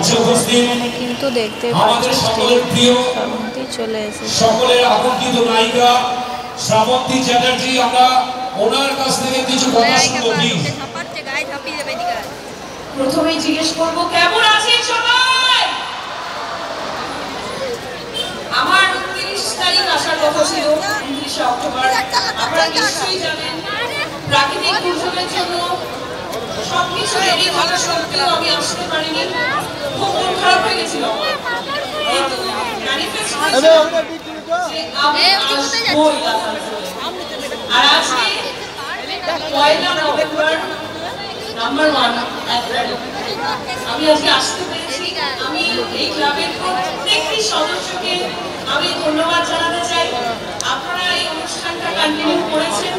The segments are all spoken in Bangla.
মঞ্চে উপস্থিত কিন্তু দেখতে পাচ্ছেন শ্রাবন্তী চলে এসেছে। সকলের আকাঙ্ক্ষিত নায়িকা শ্রাবন্তী চ্যাটার্জি, আমরা ওনার কাছ থেকে কিছু কথা শুনবো প্লিজ। প্রথমেই জিজ্ঞেস করব কেমন আছেন সবাই। আমার 29 তারিখ আসার কথা ছিল, 29 অক্টোবর। আপনারা নিশ্চয়ই জানেন প্রাকৃতিক দুর্যোগের জন্য সবকিছু রেডি থাকা সত্ত্বেও আমি আসতে পারিনি। খুব মন খারাপ হয়ে গেছিল আমার, কিন্তু ম্যানিফেস্ট হয়েছিল যে আমি আসবই। আর আজকে 1 নভেম্বর নাম্বার 1 আমি আজকে আসতে পেরেছি। আমি এই ক্লাবের প্রত্যেকটি সদস্যকে আমি ধন্যবাদ জানাতে চাই। আপনারা এই অনুষ্ঠানটা কন্টিনিউ করেছেন।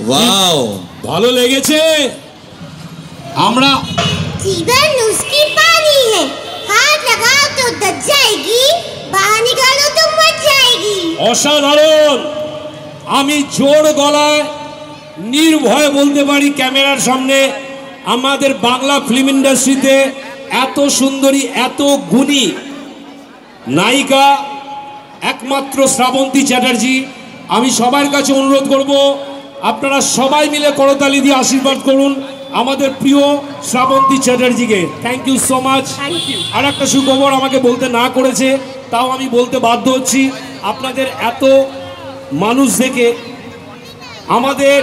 ওয়াও, ভালো লেগেছে। আমরা जीवन उसकी पानी है, हाथ लगाओ तो दब जाएगी, बाहर निकालो तो मर जाएगी। অসাধারণ। আমি জোর গলায় নির্ভয়ে বলতে পারি ক্যামেরার সামনে, আমাদের বাংলা ফিল্ম ইন্ডাস্ট্রিতে এত সুন্দরী এত গুণী নায়িকা একমাত্র শ্রাবন্তী চ্যাটার্জি। আমি সবার কাছে অনুরোধ করব, আপনারা সবাই মিলে করতালি দিয়ে আশীর্বাদ করুন আমাদের প্রিয় শ্রাবন্তী চ্যাটার্জিকে। Thank you so much. আর একটা সুখবর আমাকে বলতে না করেছে, তাও আমি বলতে বাধ্য হচ্ছি। আপনাদের এত মানুষ দেখে আমাদের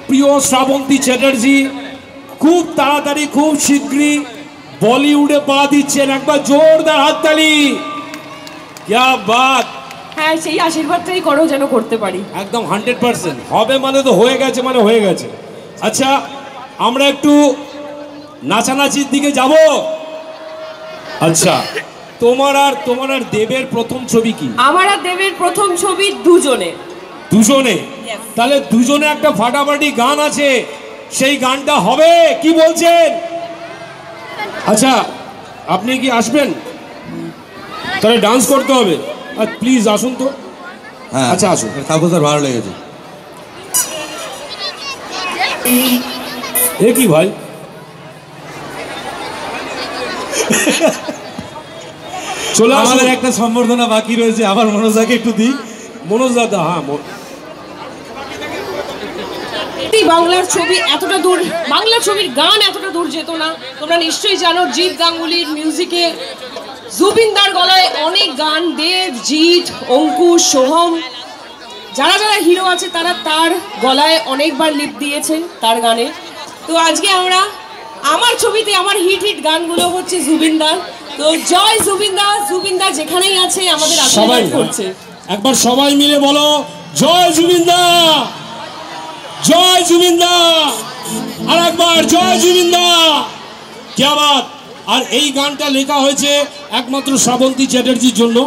প্রিয় শ্রাবন্তী চ্যাটার্জি খুব তাড়াতাড়ি খুব শীঘ্রই বলিউডে পা দিচ্ছেন। একবার জোরদার হাততালি। क्या बात। হ্যাঁ, সেই আশীর্বাদটাই করো যেন করতে পারি। একদম 100% হবে মানে তো হয়ে গেছে, মানে হয়ে গেছে। আচ্ছা, আমরা একটু নাচানাচির দিকে যাব। আচ্ছা, তোমার আর দেবের প্রথম ছবি কি? আমার আর দেবের প্রথম ছবি দুজনে। তাহলে দুজনে একটা ফাটাফাটি গান আছে, সেই গানটা হবে, কি বলছেন? আচ্ছা, আপনি কি আসবেন? তাহলে ডান্স করতে হবে। প্লিজ আসুন তো। হ্যাঁ, আচ্ছা আসুন। থাকুন স্যার, ভালো লেগেছে। এ কি ভাই, চলে আমাদের একটা সম্বর্ধনা বাকি রয়েছে, আবার মনোজাকে একটু দিই। মনোজ দাদা, হ্যাঁ। বাংলার ছবি এতটা দূর, বাংলা ছবির গান এতটা দূর যেত না। তোমরা নিশ্চয়ই জানো জিৎ গাঙ্গুলির মিউজিকে জুবিনদার গলায় অনেক গান, দেব, জিৎ, অঙ্কুশ, সোহম, যারা যারা হিরো আছে তারা তার গলায় অনেকবার লিপ দিয়েছে তার গানে। তো আজকে আমরা আমার ছবিতে আমার হিট গানগুলো হচ্ছে জুবিনদার। তো জয় জুবিনদা। জুবিনদা যেখানেই আছে আমাদের আশীর্বাদ করছে। একবার সবাই মিলে বলো জয় জুবিনদা, জয় জুবিনদা। আর একবার জয় জুবিনদা। কি বাত। আর এই গানটা লেখা হয়েছে একমাত্র শ্রাবন্তী চ্যাটার্জির জন্য।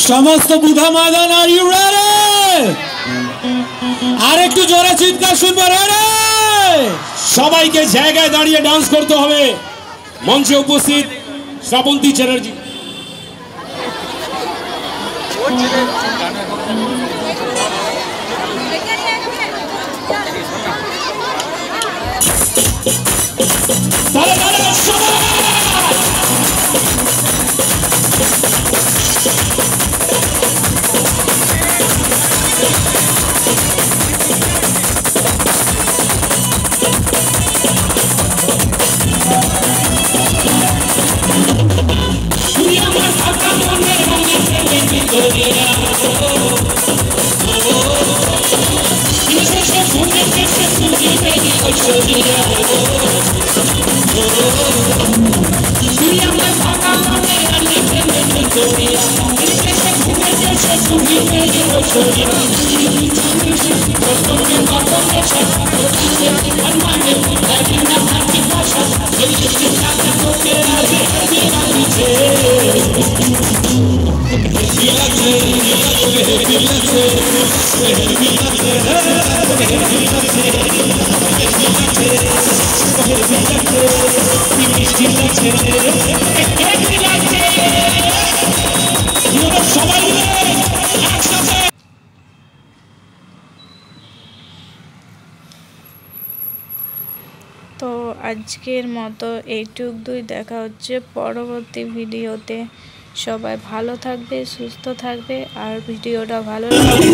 সমস্ত বুধা ময়দান, আর ইউ রেডি? আর একটু জোরে চিৎকার শুনবো, রেডি? সবাইকে জায়গায় দাঁড়িয়ে ডান্স করতে হবে। মঞ্চে উপস্থিত শ্রাবন্তী চ্যাটার্জি। তো আজকের মতো এইটুকুই, দেখা হচ্ছে পরবর্তী ভিডিওতে। সবাই ভালো থাকবে, সুস্থ থাকবে, আর ভিডিওটা ভালো লাগবে।